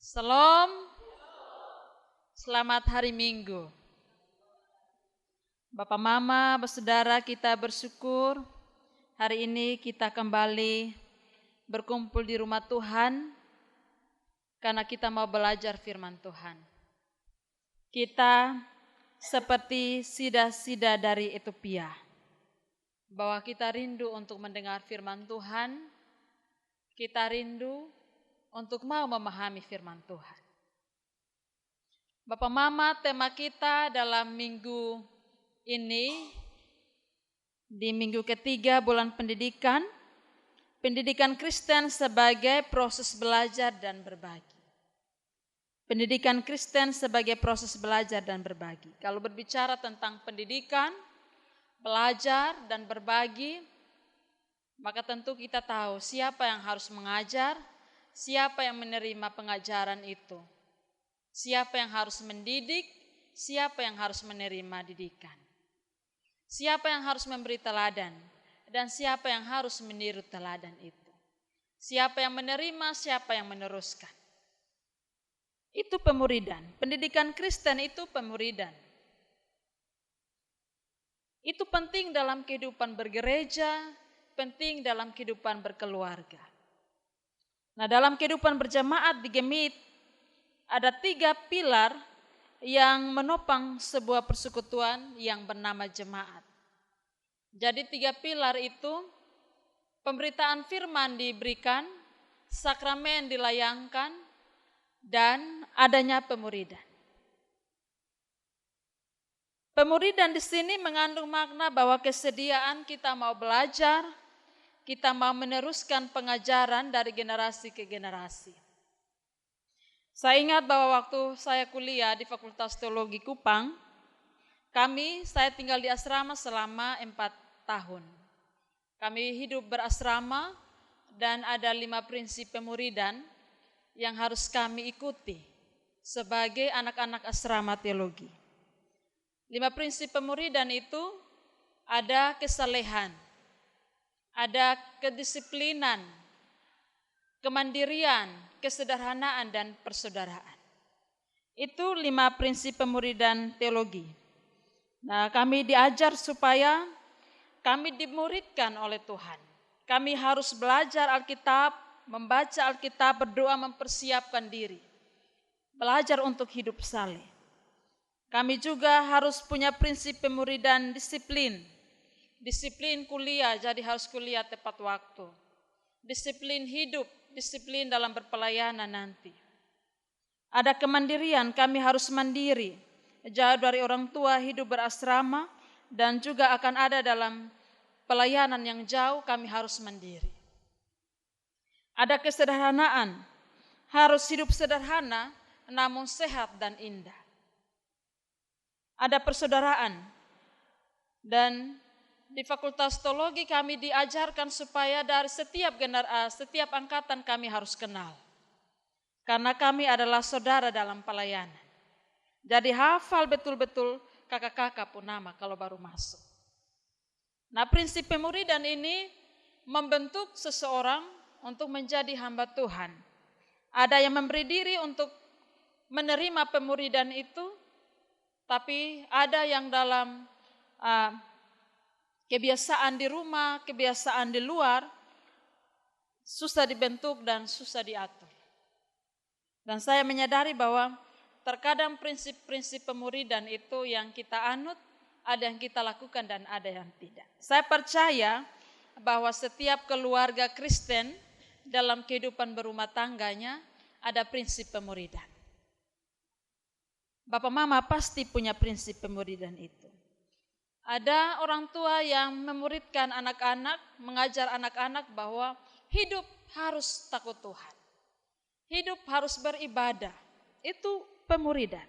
Salam, selamat hari Minggu. Bapak Mama, bersaudara, kita bersyukur hari ini kita kembali berkumpul di rumah Tuhan karena kita mau belajar firman Tuhan. Kita seperti sida-sida dari Ethiopia, bahwa kita rindu untuk mendengar firman Tuhan, kita rindu untuk mau memahami firman Tuhan. Bapak Mama, tema kita dalam minggu ini, di minggu ketiga bulan pendidikan Kristen sebagai proses belajar dan berbagi. Pendidikan Kristen sebagai proses belajar dan berbagi. Kalau berbicara tentang pendidikan, belajar dan berbagi, maka tentu kita tahu siapa yang harus mengajar, siapa yang menerima pengajaran itu, siapa yang harus mendidik, siapa yang harus menerima didikan, siapa yang harus memberi teladan, dan siapa yang harus meniru teladan itu, siapa yang menerima, siapa yang meneruskan. Itu pemuridan. Pendidikan Kristen itu pemuridan. Itu penting dalam kehidupan bergereja, penting dalam kehidupan berkeluarga. Nah, dalam kehidupan berjemaat di Gemit ada 3 pilar yang menopang sebuah persekutuan yang bernama jemaat. Jadi 3 pilar itu, pemberitaan firman diberikan, sakramen dilayangkan, dan adanya pemuridan. Pemuridan di sini mengandung makna bahwa kesediaan kita mau belajar, kita mau meneruskan pengajaran dari generasi ke generasi. Saya ingat bahwa waktu saya kuliah di Fakultas Teologi Kupang, saya tinggal di asrama selama 4 tahun. Kami hidup berasrama dan ada 5 prinsip pemuridan yang harus kami ikuti sebagai anak-anak asrama teologi. 5 prinsip pemuridan itu ada kesalehan, ada kedisiplinan, kemandirian, kesederhanaan, dan persaudaraan. Itu 5 prinsip pemuridan teologi. Nah, kami diajar supaya kami dimuridkan oleh Tuhan. Kami harus belajar Alkitab, membaca Alkitab, berdoa, mempersiapkan diri. Belajar untuk hidup saleh. Kami juga harus punya prinsip pemuridan disiplin. Disiplin kuliah, jadi harus kuliah tepat waktu. Disiplin hidup, disiplin dalam berpelayanan nanti. Ada kemandirian, kami harus mandiri, jauh dari orang tua, hidup berasrama, dan juga akan ada dalam pelayanan yang jauh, kami harus mandiri. Ada kesederhanaan, harus hidup sederhana, namun sehat dan indah. Ada persaudaraan, dan di Fakultas Teologi kami diajarkan supaya dari setiap angkatan kami harus kenal. Karena kami adalah saudara dalam pelayanan. Jadi hafal betul-betul kakak-kakak pun nama kalau baru masuk. Nah, prinsip pemuridan ini membentuk seseorang untuk menjadi hamba Tuhan. Ada yang memberi diri untuk menerima pemuridan itu, tapi ada yang dalam kebiasaan di rumah, kebiasaan di luar, susah dibentuk dan susah diatur. Dan saya menyadari bahwa terkadang prinsip-prinsip pemuridan itu yang kita anut, ada yang kita lakukan dan ada yang tidak. Saya percaya bahwa setiap keluarga Kristen dalam kehidupan berumah tangganya ada prinsip pemuridan. Bapak Mama pasti punya prinsip pemuridan itu. Ada orang tua yang memuridkan anak-anak, mengajar anak-anak bahwa hidup harus takut Tuhan. Hidup harus beribadah. Itu pemuridan.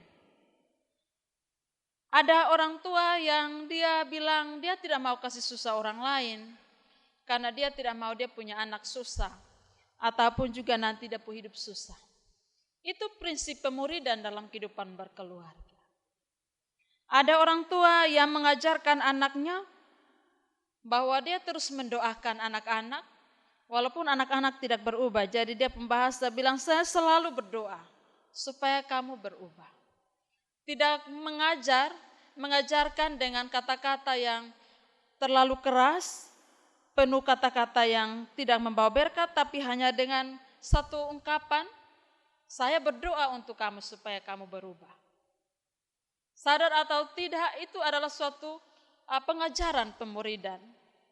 Ada orang tua yang dia bilang dia tidak mau kasih susah orang lain karena dia tidak mau dia punya anak susah ataupun juga nanti dia punya hidup susah. Itu prinsip pemuridan dalam kehidupan berkeluarga. Ada orang tua yang mengajarkan anaknya bahwa dia terus mendoakan anak-anak walaupun anak-anak tidak berubah. Jadi dia pembahasa bilang saya selalu berdoa. supaya kamu berubah. Tidak mengajarkan dengan kata-kata yang terlalu keras, penuh kata-kata yang tidak membawa berkat, tapi hanya dengan satu ungkapan, saya berdoa untuk kamu supaya kamu berubah. Sadar atau tidak, itu adalah suatu pengajaran pemuridan,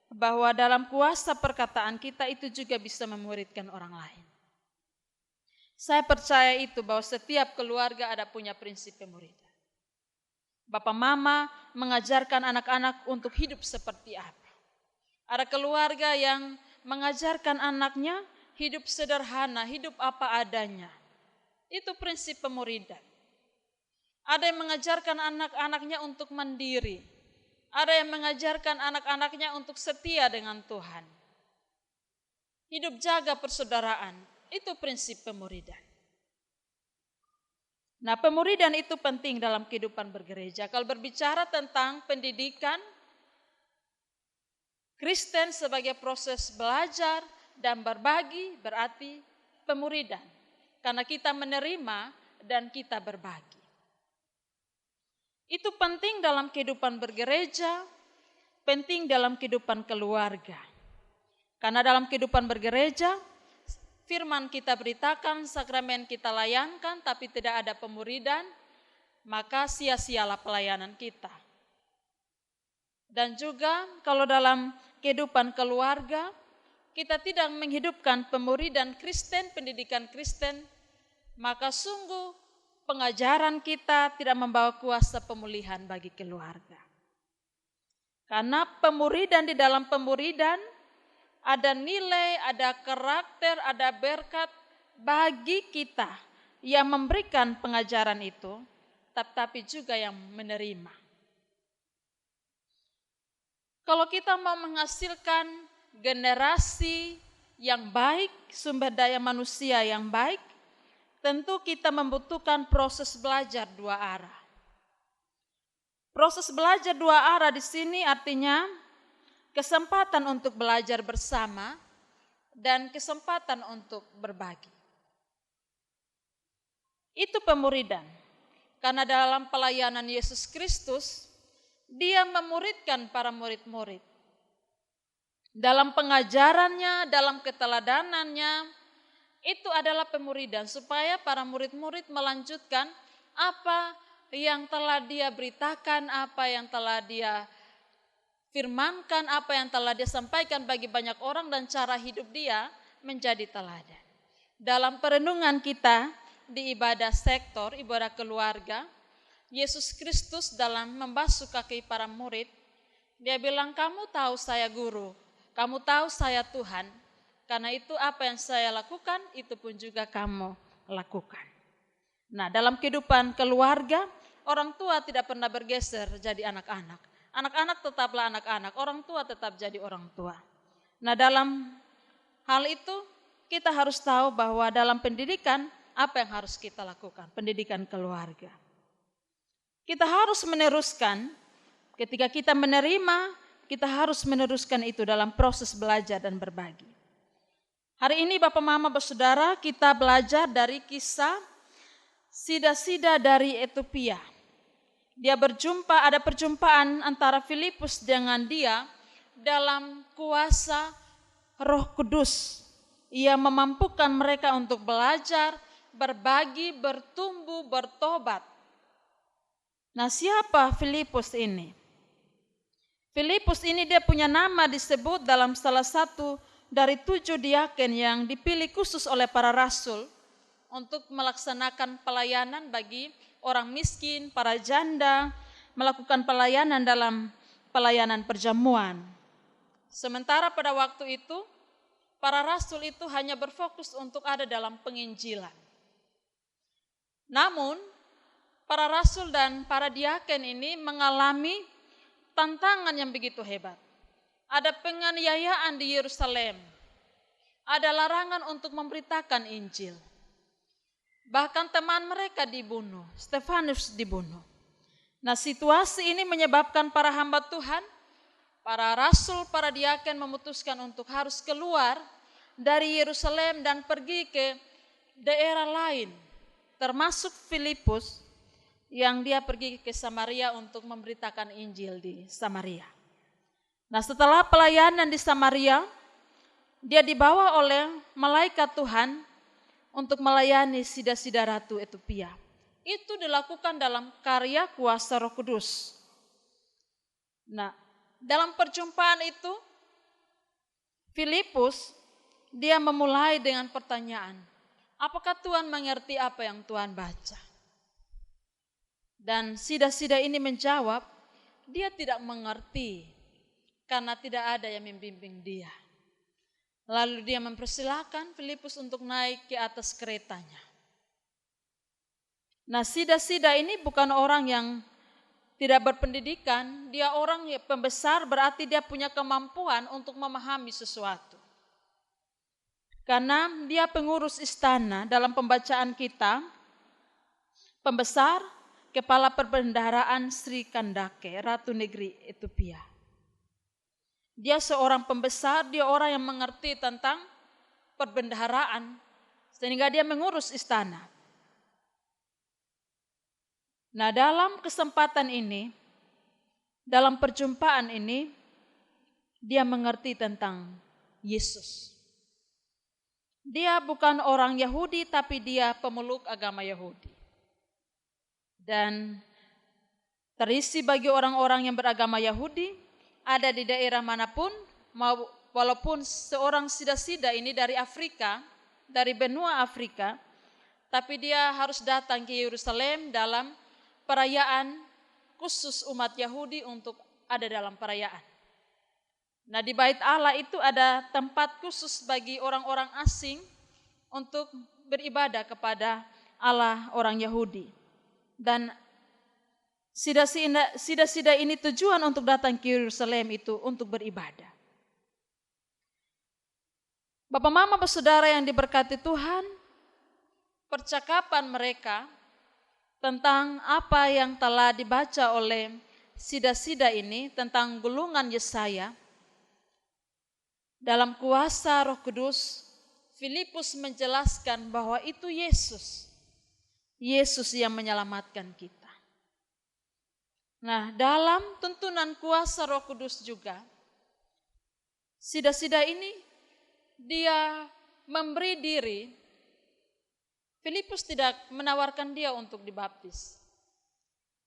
bahwa dalam kuasa perkataan kita itu juga bisa memuridkan orang lain. Saya percaya itu, bahwa setiap keluarga ada punya prinsip pemuridan. Bapak mama mengajarkan anak-anak untuk hidup seperti apa. Ada keluarga yang mengajarkan anaknya hidup sederhana, hidup apa adanya. Itu prinsip pemuridan. Ada yang mengajarkan anak-anaknya untuk mandiri. Ada yang mengajarkan anak-anaknya untuk setia dengan Tuhan. Hidup jaga persaudaraan, itu prinsip pemuridan. Nah, pemuridan itu penting dalam kehidupan bergereja. Kalau berbicara tentang pendidikan Kristen sebagai proses belajar dan berbagi, berarti pemuridan. Karena kita menerima dan kita berbagi. Itu penting dalam kehidupan bergereja, penting dalam kehidupan keluarga. Karena dalam kehidupan bergereja, firman kita beritakan, sakramen kita layankan, tapi tidak ada pemuridan, maka sia-sialah pelayanan kita. Dan juga kalau dalam kehidupan keluarga, kita tidak menghidupkan pemuridan Kristen, pendidikan Kristen, maka sungguh pengajaran kita tidak membawa kuasa pemulihan bagi keluarga. Karena pemuridan, di dalam pemuridan, ada nilai, ada karakter, ada berkat bagi kita yang memberikan pengajaran itu, tapi juga yang menerima. Kalau kita mau menghasilkan generasi yang baik, sumber daya manusia yang baik, tentu kita membutuhkan proses belajar dua arah. Proses belajar dua arah di sini artinya kesempatan untuk belajar bersama dan kesempatan untuk berbagi. Itu pemuridan. Karena dalam pelayanan Yesus Kristus, Dia memuridkan para murid-murid. Dalam pengajarannya, dalam keteladanannya, itu adalah pemuridan supaya para murid-murid melanjutkan apa yang telah Dia beritakan, apa yang telah Dia firmankan, apa yang telah Dia sampaikan bagi banyak orang, dan cara hidup Dia menjadi teladan. Dalam perenungan kita di ibadah sektor, ibadah keluarga, Yesus Kristus dalam membasuh kaki para murid, Dia bilang, kamu tahu saya guru, kamu tahu saya Tuhan, karena itu apa yang saya lakukan, itu pun juga kamu lakukan. Nah, dalam kehidupan keluarga, orang tua tidak pernah bergeser jadi anak-anak. Anak-anak tetaplah anak-anak, orang tua tetap jadi orang tua. Nah, dalam hal itu kita harus tahu bahwa dalam pendidikan, apa yang harus kita lakukan? Pendidikan keluarga. Kita harus meneruskan, ketika kita menerima, kita harus meneruskan itu dalam proses belajar dan berbagi. Hari ini Bapak Mama Bersaudara, kita belajar dari kisah Sida-sida dari Ethiopia. Dia berjumpa, ada perjumpaan antara Filipus dengan dia dalam kuasa Roh Kudus. Ia memampukan mereka untuk belajar, berbagi, bertumbuh, bertobat. Nah, siapa Filipus ini? Filipus ini dia punya nama disebut dalam salah satu dari 7 diaken yang dipilih khusus oleh para rasul untuk melaksanakan pelayanan bagi orang miskin, para janda, melakukan pelayanan dalam pelayanan perjamuan. Sementara pada waktu itu, para rasul itu hanya berfokus untuk ada dalam penginjilan. Namun, para rasul dan para diaken ini mengalami tantangan yang begitu hebat. Ada penganiayaan di Yerusalem. Ada larangan untuk memberitakan Injil. Bahkan teman mereka dibunuh, Stefanus dibunuh. Nah, situasi ini menyebabkan para hamba Tuhan, para rasul, para diaken memutuskan untuk harus keluar dari Yerusalem dan pergi ke daerah lain. termasuk Filipus yang dia pergi ke Samaria untuk memberitakan Injil di Samaria. Nah, setelah pelayanan di Samaria, dia dibawa oleh malaikat Tuhan untuk melayani sida-sida Ratu Etiopia. Itu dilakukan dalam karya kuasa Roh Kudus. Nah, dalam perjumpaan itu, Filipus dia memulai dengan pertanyaan, apakah Tuhan mengerti apa yang Tuhan baca? Dan sida-sida ini menjawab, dia tidak mengerti karena tidak ada yang membimbing dia. Lalu dia mempersilahkan Filipus untuk naik ke atas keretanya. Nah, sida-sida ini bukan orang yang tidak berpendidikan, dia orang yang pembesar, berarti dia punya kemampuan untuk memahami sesuatu. Karena dia pengurus istana dalam pembacaan kita, pembesar, kepala perbendaharaan Sri Kandake, Ratu Negeri Etiopia. Dia seorang pembesar, dia orang yang mengerti tentang perbendaharaan, sehingga dia mengurus istana. Nah, dalam kesempatan ini, dalam perjumpaan ini, dia mengerti tentang Yesus. Dia bukan orang Yahudi, tapi dia pemeluk agama Yahudi. Dan terisi bagi orang-orang yang beragama Yahudi, ada di daerah manapun, walaupun seorang sida-sida ini dari Afrika, dari benua Afrika, tapi dia harus datang ke Yerusalem dalam perayaan khusus umat Yahudi untuk ada dalam perayaan. Nah, di Bait Allah itu ada tempat khusus bagi orang-orang asing untuk beribadah kepada Allah orang Yahudi. Dan sida-sida ini tujuan untuk datang ke Yerusalem itu untuk beribadah. Bapak, mama, saudara yang diberkati Tuhan, percakapan mereka tentang apa yang telah dibaca oleh sida-sida ini tentang gulungan Yesaya, dalam kuasa Roh Kudus, Filipus menjelaskan bahwa itu Yesus yang menyelamatkan kita. Nah, dalam tuntunan kuasa Roh Kudus juga, sida-sida ini dia memberi diri. Filipus tidak menawarkan dia untuk dibaptis.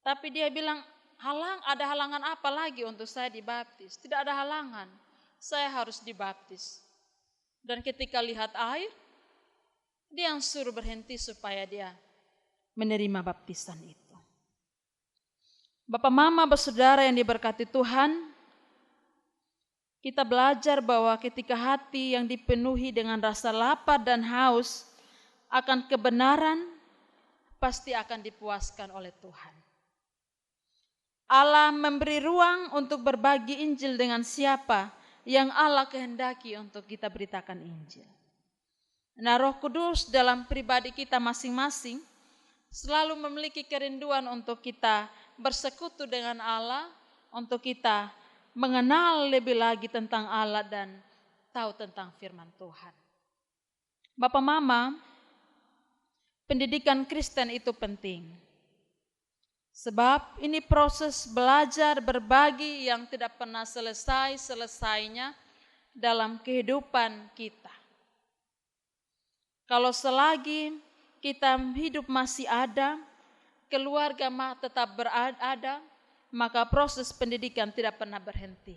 Tapi dia bilang, ada halangan apa lagi untuk saya dibaptis? Tidak ada halangan, saya harus dibaptis. Dan ketika lihat air, dia yang suruh berhenti supaya dia menerima baptisan itu. Bapak, mama, saudara yang diberkati Tuhan, kita belajar bahwa ketika hati yang dipenuhi dengan rasa lapar dan haus akan kebenaran, pasti akan dipuaskan oleh Tuhan. Allah memberi ruang untuk berbagi Injil dengan siapa yang Allah kehendaki untuk kita beritakan Injil. Nah, Roh Kudus dalam pribadi kita masing-masing selalu memiliki kerinduan untuk kita bersekutu dengan Allah, untuk kita mengenal lebih lagi tentang Allah dan tahu tentang firman Tuhan. Bapak, mama, pendidikan Kristen itu penting. Sebab ini proses belajar berbagi yang tidak pernah selesainya dalam kehidupan kita. Kalau selagi kita hidup masih ada, keluarga tetap berada, maka proses pendidikan tidak pernah berhenti.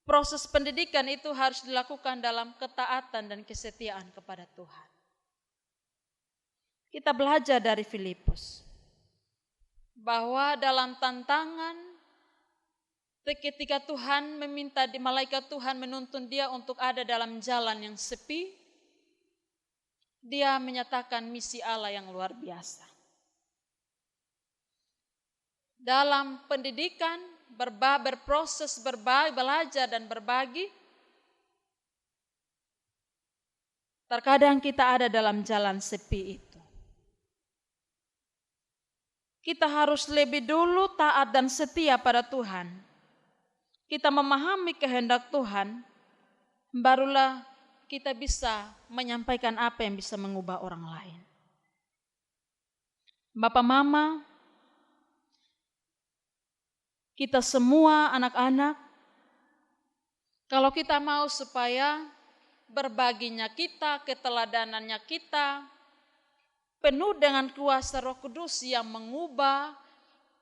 Proses pendidikan itu harus dilakukan dalam ketaatan dan kesetiaan kepada Tuhan. Kita belajar dari Filipus bahwa dalam tantangan ketika Tuhan meminta malaikat Tuhan menuntun dia untuk ada dalam jalan yang sepi, dia menyatakan misi Allah yang luar biasa. Dalam pendidikan, berproses berbagi, belajar dan berbagi, terkadang kita ada dalam jalan sepi itu. Kita harus lebih dulu taat dan setia pada Tuhan. Kita memahami kehendak Tuhan, barulah kita bisa menyampaikan apa yang bisa mengubah orang lain. Bapak Mama, kita semua anak-anak, kalau kita mau supaya berbaginya kita, keteladanannya kita, penuh dengan kuasa Roh Kudus yang mengubah,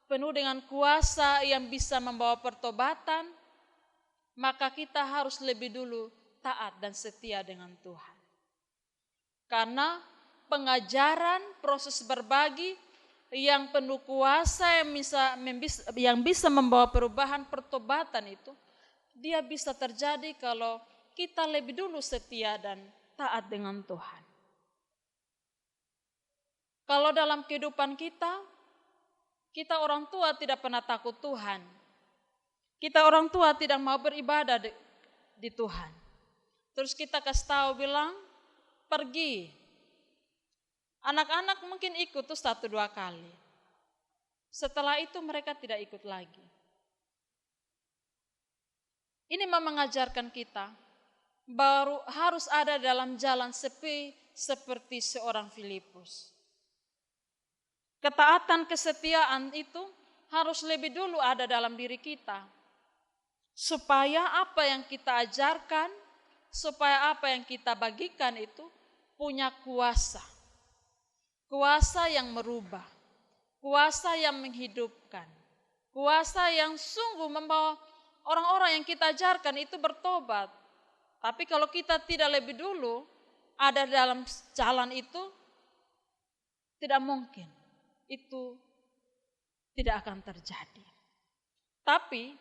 penuh dengan kuasa yang bisa membawa pertobatan, maka kita harus lebih dulu taat dan setia dengan Tuhan. Karena pengajaran, proses berbagi yang penuh kuasa yang bisa membawa perubahan pertobatan itu, dia bisa terjadi kalau kita lebih dulu setia dan taat dengan Tuhan. Kalau dalam kehidupan kita orang tua tidak pernah takut Tuhan. Kita orang tua tidak mau beribadah di Tuhan. Terus kita kasih tahu bilang, pergi. Anak-anak mungkin ikut tuh 1-2 kali. Setelah itu mereka tidak ikut lagi. Ini mau mengajarkan kita baru harus ada dalam jalan seperti seorang Filipus. Ketaatan, kesetiaan itu harus lebih dulu ada dalam diri kita. Supaya apa yang kita ajarkan, supaya apa yang kita bagikan itu punya kuasa. Kuasa yang merubah, kuasa yang menghidupkan, kuasa yang sungguh membawa orang-orang yang kita ajarkan itu bertobat. Tapi kalau kita tidak lebih dulu ada dalam jalan itu, tidak mungkin itu tidak akan terjadi. Tapi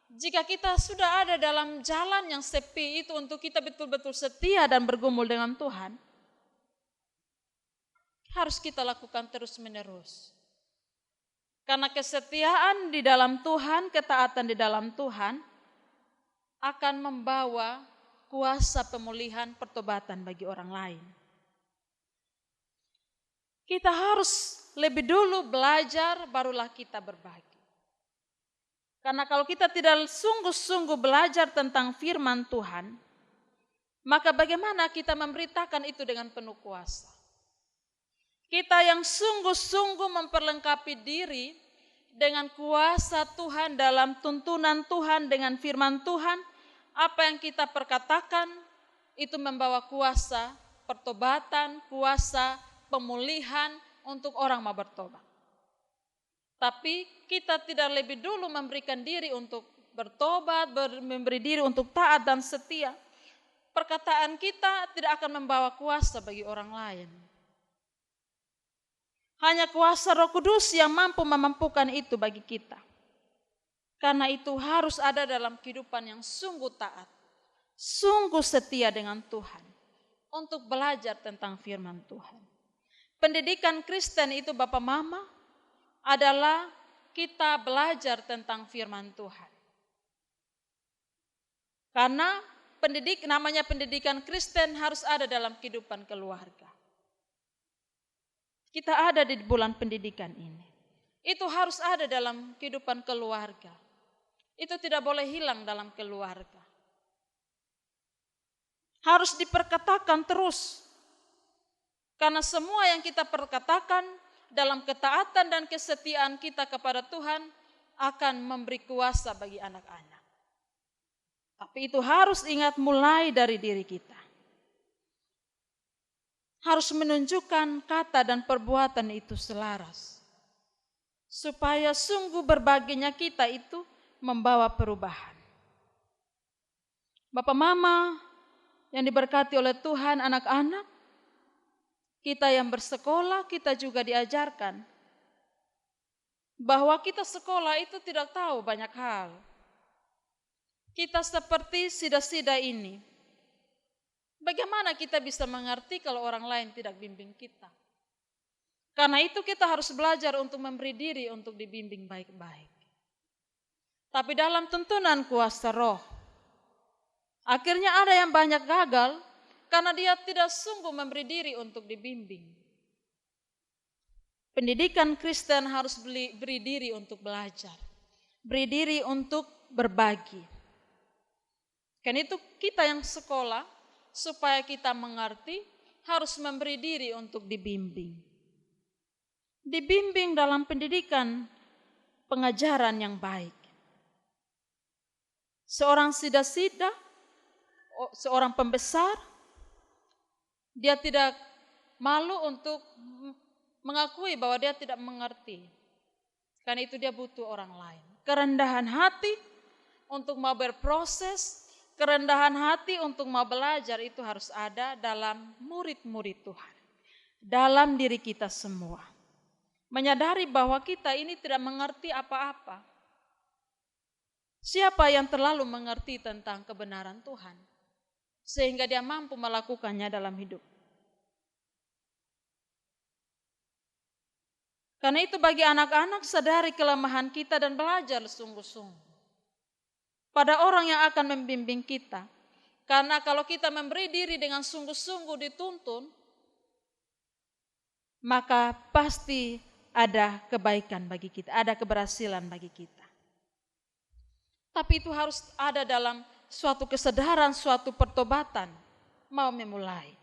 jika kita sudah ada dalam jalan yang sepi itu untuk kita betul-betul setia dan bergumul dengan Tuhan, harus kita lakukan terus-menerus. Karena kesetiaan di dalam Tuhan, ketaatan di dalam Tuhan akan membawa kuasa pemulihan pertobatan bagi orang lain. Kita harus lebih dulu belajar, barulah kita berbagi. Karena kalau kita tidak sungguh-sungguh belajar tentang firman Tuhan, maka bagaimana kita memberitakan itu dengan penuh kuasa? Kita yang sungguh-sungguh memperlengkapi diri dengan kuasa Tuhan dalam tuntunan Tuhan dengan firman Tuhan, apa yang kita perkatakan itu membawa kuasa pertobatan, kuasa pemulihan untuk orang mau bertobat. Tapi kita tidak lebih dulu memberikan diri untuk bertobat, memberi diri untuk taat dan setia. Perkataan kita tidak akan membawa kuasa bagi orang lain. Hanya kuasa Roh Kudus yang mampu memampukan itu bagi kita. Karena itu harus ada dalam kehidupan yang sungguh taat, sungguh setia dengan Tuhan untuk belajar tentang firman Tuhan. Pendidikan Kristen itu Bapak Mama adalah kita belajar tentang firman Tuhan. Karena namanya pendidikan Kristen harus ada dalam kehidupan keluarga. Kita ada di bulan pendidikan ini. Itu harus ada dalam kehidupan keluarga. Itu tidak boleh hilang dalam keluarga. Harus diperkatakan terus. Karena semua yang kita perkatakan dalam ketaatan dan kesetiaan kita kepada Tuhan akan memberi kuasa bagi anak-anak. Tapi itu harus ingat mulai dari diri kita. Harus menunjukkan kata dan perbuatan itu selaras. Supaya sungguh berbaginya kita itu membawa perubahan. Bapak Mama yang diberkati oleh Tuhan, anak-anak, kita yang bersekolah, kita juga diajarkan bahwa kita sekolah itu tidak tahu banyak hal. Kita seperti sida-sida ini. Bagaimana kita bisa mengerti kalau orang lain tidak bimbing kita? Karena itu kita harus belajar untuk memberi diri untuk dibimbing baik-baik. Tapi dalam tuntunan kuasa Roh, akhirnya ada yang banyak gagal karena dia tidak sungguh memberi diri untuk dibimbing. Pendidikan Kristen harus beri diri untuk belajar, beri diri untuk berbagi. Kan itu kita yang sekolah supaya kita mengerti, harus memberi diri untuk dibimbing. Dibimbing dalam pendidikan pengajaran yang baik. Seorang sida-sida, seorang pembesar, dia tidak malu untuk mengakui bahwa dia tidak mengerti. Karena itu dia butuh orang lain. Kerendahan hati untuk mau berproses, kerendahan hati untuk mau belajar itu harus ada dalam murid-murid Tuhan. Dalam diri kita semua. Menyadari bahwa kita ini tidak mengerti apa-apa. Siapa yang terlalu mengerti tentang kebenaran Tuhan, sehingga dia mampu melakukannya dalam hidup. Karena itu bagi anak-anak, sadari kelemahan kita dan belajar sungguh-sungguh pada orang yang akan membimbing kita. Karena kalau kita memberi diri dengan sungguh-sungguh dituntun, maka pasti ada kebaikan bagi kita, ada keberhasilan bagi kita. Tapi itu harus ada dalam suatu kesadaran, suatu pertobatan, mau memulai.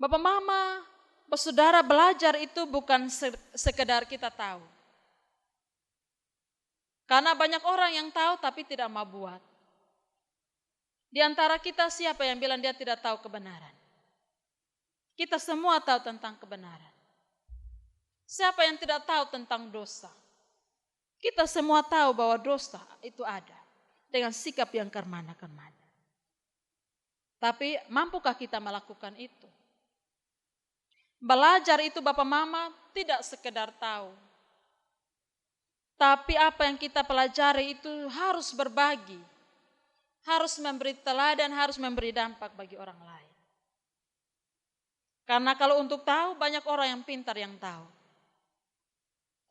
Bapak mama, saudara, belajar itu bukan sekedar kita tahu. Karena banyak orang yang tahu tapi tidak mau buat. Di antara kita siapa yang bilang dia tidak tahu kebenaran? Kita semua tahu tentang kebenaran. Siapa yang tidak tahu tentang dosa? Kita semua tahu bahwa dosa itu ada dengan sikap yang kermana-kermana. Tapi mampukah kita melakukan itu? Belajar itu Bapak Mama tidak sekedar tahu. Tapi apa yang kita pelajari itu harus berbagi. Harus memberi teladan, harus memberi dampak bagi orang lain. Karena kalau untuk tahu, banyak orang yang pintar yang tahu.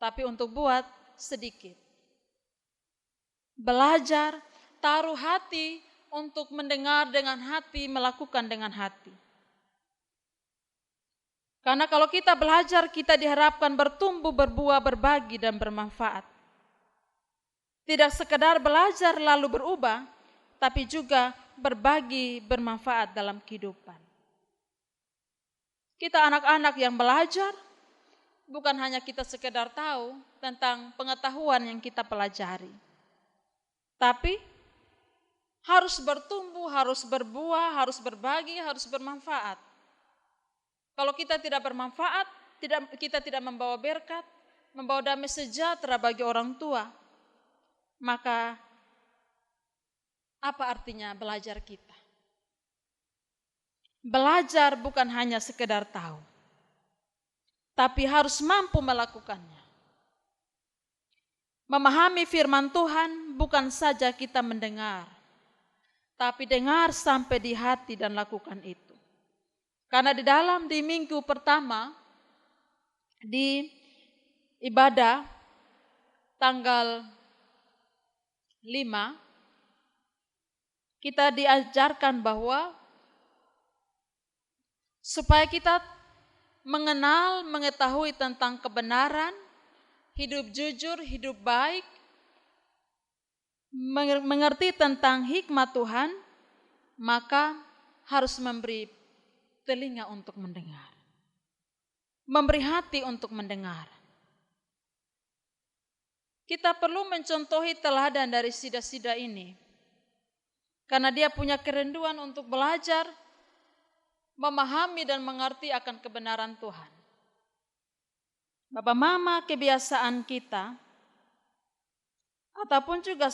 Tapi untuk buat, sedikit. Belajar, taruh hati untuk mendengar dengan hati, melakukan dengan hati. Karena kalau kita belajar, kita diharapkan bertumbuh, berbuah, berbagi, dan bermanfaat. Tidak sekedar belajar lalu berubah, tapi juga berbagi, bermanfaat dalam kehidupan. Kita anak-anak yang belajar, bukan hanya kita sekedar tahu tentang pengetahuan yang kita pelajari. Tapi harus bertumbuh, harus berbuah, harus berbagi, harus bermanfaat. Kalau kita tidak bermanfaat, kita tidak membawa berkat, membawa damai sejahtera bagi orang tua, maka apa artinya belajar kita? Belajar bukan hanya sekedar tahu, tapi harus mampu melakukannya. Memahami firman Tuhan bukan saja kita mendengar, tapi dengar sampai di hati dan lakukan itu. Karena di minggu pertama, di ibadah tanggal 5, kita diajarkan bahwa supaya kita mengenal, mengetahui tentang kebenaran, hidup jujur, hidup baik, mengerti tentang hikmat Tuhan, maka harus memberi telinga untuk mendengar. Memberi hati untuk mendengar. Kita perlu mencontohi teladan dari sida-sida ini. Karena dia punya kerinduan untuk belajar, memahami dan mengerti akan kebenaran Tuhan. Bapak Mama, kebiasaan kita, ataupun juga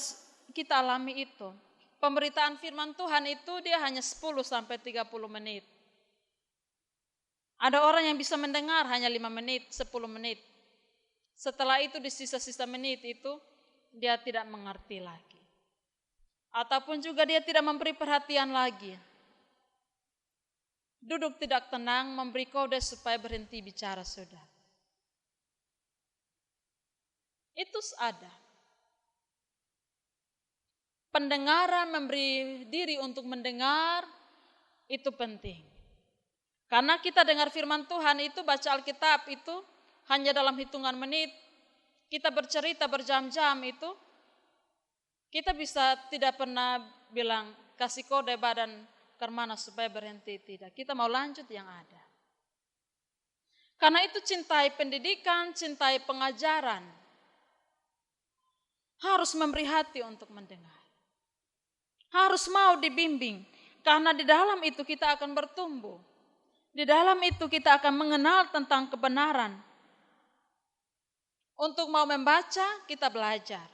kita alami itu, pemberitaan firman Tuhan itu dia hanya 10-30 menit. Ada orang yang bisa mendengar hanya 5 menit, 10 menit. Setelah itu di sisa-sisa menit itu dia tidak mengerti lagi. Ataupun juga dia tidak memberi perhatian lagi. Duduk tidak tenang, memberi kode supaya berhenti bicara sudah. Itu ada. Pendengaran, memberi diri untuk mendengar, itu penting. Karena kita dengar firman Tuhan itu, baca Alkitab itu, hanya dalam hitungan menit, kita bercerita berjam-jam itu, kita bisa tidak pernah bilang, kasih kode badan Karmana supaya berhenti, tidak. Kita mau lanjut yang ada. Karena itu cintai pendidikan, cintai pengajaran. Harus memberi hati untuk mendengar. Harus mau dibimbing. Karena di dalam itu kita akan bertumbuh. Di dalam itu kita akan mengenal tentang kebenaran. Untuk mau membaca, kita belajar.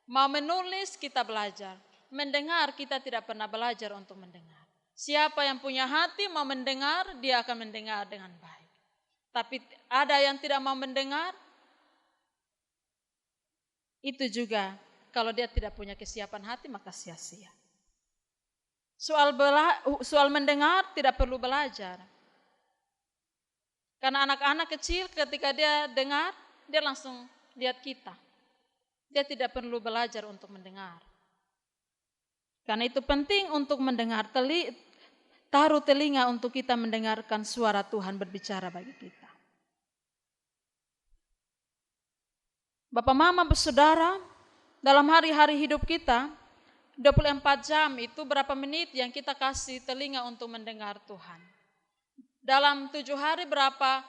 Mau menulis, kita belajar. Mendengar, kita tidak pernah belajar untuk mendengar. Siapa yang punya hati mau mendengar, dia akan mendengar dengan baik. Tapi ada yang tidak mau mendengar, itu juga kalau dia tidak punya kesiapan hati maka sia-sia. Soal mendengar tidak perlu belajar. Karena anak-anak kecil ketika dia dengar, dia langsung lihat kita. Dia tidak perlu belajar untuk mendengar. Karena itu penting untuk mendengar, taruh telinga untuk kita mendengarkan suara Tuhan berbicara bagi kita. Bapak, Mama, Saudara, dalam hari-hari hidup kita, 24 jam itu berapa menit yang kita kasih telinga untuk mendengar Tuhan. Dalam 7 hari berapa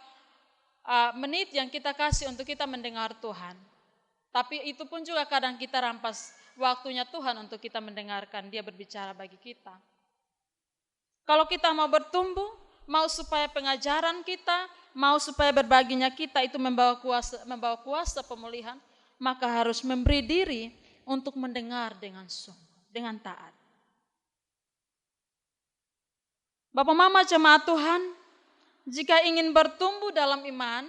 menit yang kita kasih untuk kita mendengar Tuhan. Tapi itu pun juga kadang kita rampas waktunya Tuhan untuk kita mendengarkan dia berbicara bagi kita. Kalau kita mau bertumbuh, mau supaya pengajaran kita, mau supaya berbaginya kita itu membawa kuasa pemulihan, maka harus memberi diri untuk mendengar dengan sungguh, dengan taat. Bapak, Mama, jemaat Tuhan, jika ingin bertumbuh dalam iman,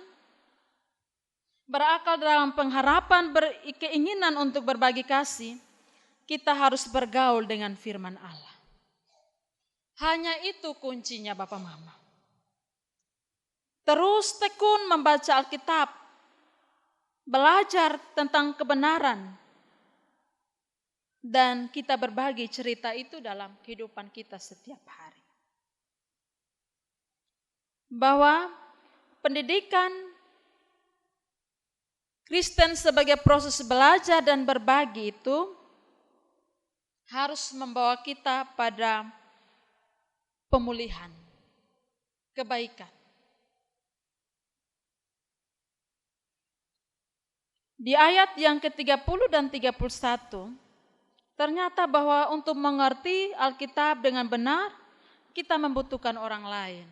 berakal dalam pengharapan, berkeinginan untuk berbagi kasih, kita harus bergaul dengan firman Allah. Hanya itu kuncinya Bapak, Mama. Terus tekun membaca Alkitab, belajar tentang kebenaran, dan kita berbagi cerita itu dalam kehidupan kita setiap hari. Bahwa pendidikan Kristen sebagai proses belajar dan berbagi itu harus membawa kita pada pemulihan, kebaikan. Di ayat yang ke-30 dan 31, ternyata bahwa untuk mengerti Alkitab dengan benar, kita membutuhkan orang lain.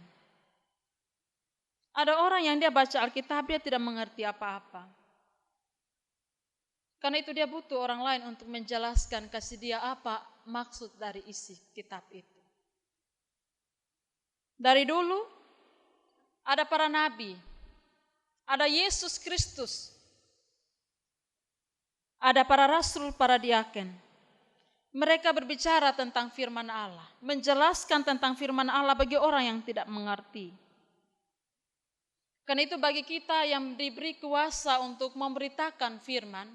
Ada orang yang dia baca Alkitab, dia tidak mengerti apa-apa. Karena itu dia butuh orang lain untuk menjelaskan, kasih dia apa maksud dari isi kitab itu. Dari dulu ada para nabi, ada Yesus Kristus, ada para rasul, para diaken. Mereka berbicara tentang firman Allah, menjelaskan tentang firman Allah bagi orang yang tidak mengerti. Karena itu bagi kita yang diberi kuasa untuk memberitakan firman,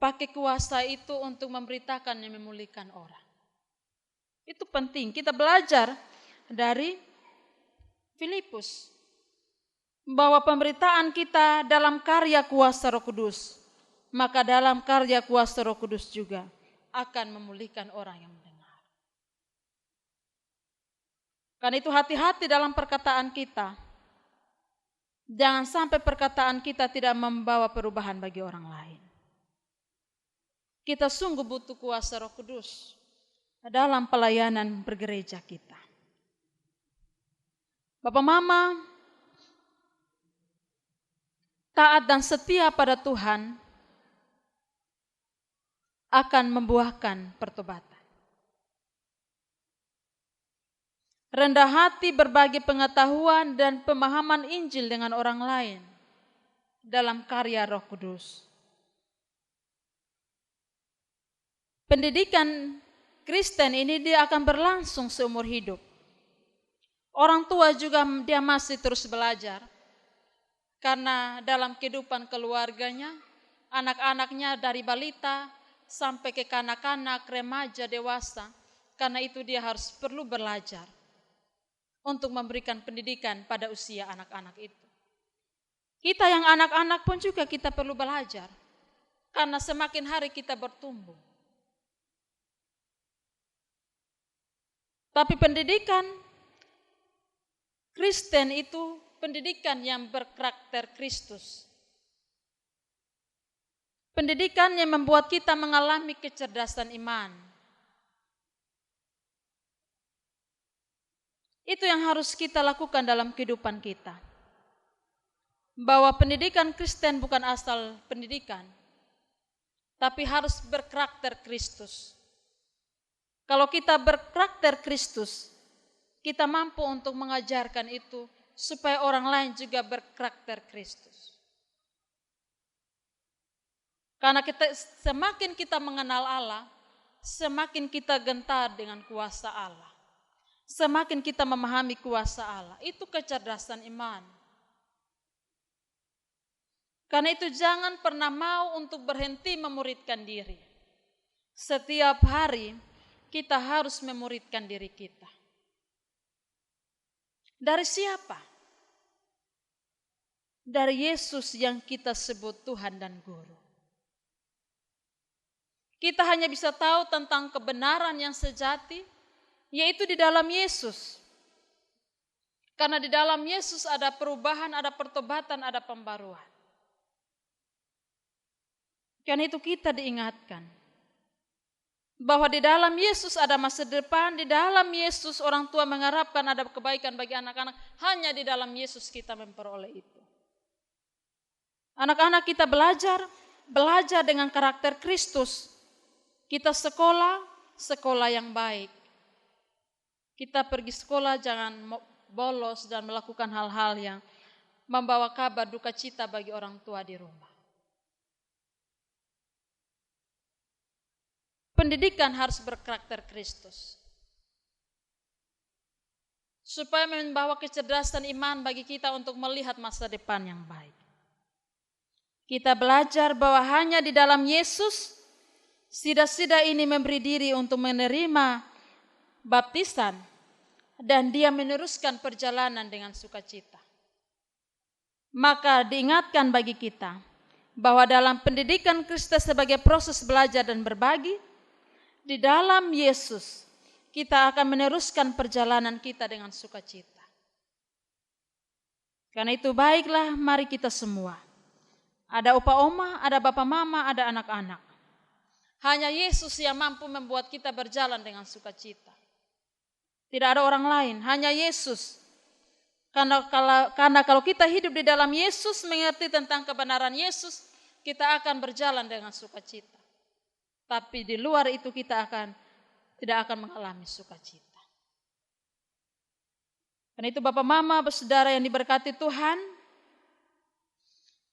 pakai kuasa itu untuk memberitakan yang memulihkan orang. Itu penting, kita belajar dari Filipus. Bahwa pemberitaan kita dalam karya kuasa Roh Kudus, maka dalam karya kuasa Roh Kudus juga akan memulihkan orang yang mendengar. Karena itu hati-hati dalam perkataan kita. Jangan sampai perkataan kita tidak membawa perubahan bagi orang lain. Kita sungguh butuh kuasa Roh Kudus dalam pelayanan bergereja kita. Bapak, Mama, taat dan setia pada Tuhan akan membuahkan pertobatan. Rendah hati berbagi pengetahuan dan pemahaman Injil dengan orang lain dalam karya Roh Kudus. Pendidikan Kristen ini dia akan berlangsung seumur hidup. Orang tua juga dia masih terus belajar. Karena dalam kehidupan keluarganya, anak-anaknya dari balita sampai ke kanak-kanak, remaja, dewasa. Karena itu dia harus perlu belajar untuk memberikan pendidikan pada usia anak-anak itu. Kita yang anak-anak pun juga kita perlu belajar. Karena semakin hari kita bertumbuh. Tapi pendidikan Kristen itu pendidikan yang berkarakter Kristus. Pendidikan yang membuat kita mengalami kecerdasan iman. Itu yang harus kita lakukan dalam kehidupan kita. Bahwa pendidikan Kristen bukan asal pendidikan, tapi harus berkarakter Kristus. Kalau kita berkarakter Kristus, kita mampu untuk mengajarkan itu supaya orang lain juga berkarakter Kristus. Karena semakin kita mengenal Allah, semakin kita gentar dengan kuasa Allah. Semakin kita memahami kuasa Allah, itu kecerdasan iman. Karena itu jangan pernah mau untuk berhenti memuridkan diri. Setiap hari kita harus memuridkan diri kita. Dari siapa? Dari Yesus yang kita sebut Tuhan dan Guru. Kita hanya bisa tahu tentang kebenaran yang sejati, yaitu di dalam Yesus. Karena di dalam Yesus ada perubahan, ada pertobatan, ada pembaruan. Karena itu kita diingatkan bahwa di dalam Yesus ada masa depan, di dalam Yesus orang tua mengharapkan ada kebaikan bagi anak-anak, hanya di dalam Yesus kita memperoleh itu. Anak-anak kita belajar dengan karakter Kristus. Kita sekolah yang baik. Kita pergi sekolah jangan bolos dan melakukan hal-hal yang membawa kabar duka cita bagi orang tua di rumah. Pendidikan harus berkarakter Kristus. Supaya membawa kecerdasan iman bagi kita untuk melihat masa depan yang baik. Kita belajar bahwa hanya di dalam Yesus, sida-sida ini memberi diri untuk menerima baptisan, dan dia meneruskan perjalanan dengan sukacita. Maka diingatkan bagi kita bahwa dalam pendidikan Kristus sebagai proses belajar dan berbagi, di dalam Yesus kita akan meneruskan perjalanan kita dengan sukacita. Karena itu baiklah mari kita semua. Ada opa oma, ada bapa mama, ada anak-anak. Hanya Yesus yang mampu membuat kita berjalan dengan sukacita. Tidak ada orang lain, hanya Yesus. Karena kalau kita hidup di dalam Yesus, mengerti tentang kebenaran Yesus, kita akan berjalan dengan sukacita. Tapi di luar itu kita tidak akan mengalami sukacita. Karena itu Bapak Mama, saudara yang diberkati Tuhan,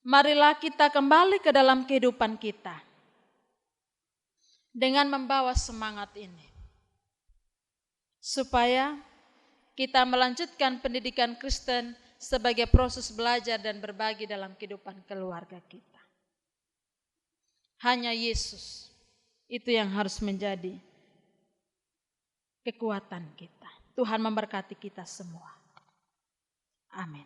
marilah kita kembali ke dalam kehidupan kita dengan membawa semangat ini. Supaya kita melanjutkan pendidikan Kristen sebagai proses belajar dan berbagi dalam kehidupan keluarga kita. Hanya Yesus itu yang harus menjadi kekuatan kita. Tuhan memberkati kita semua. Amin.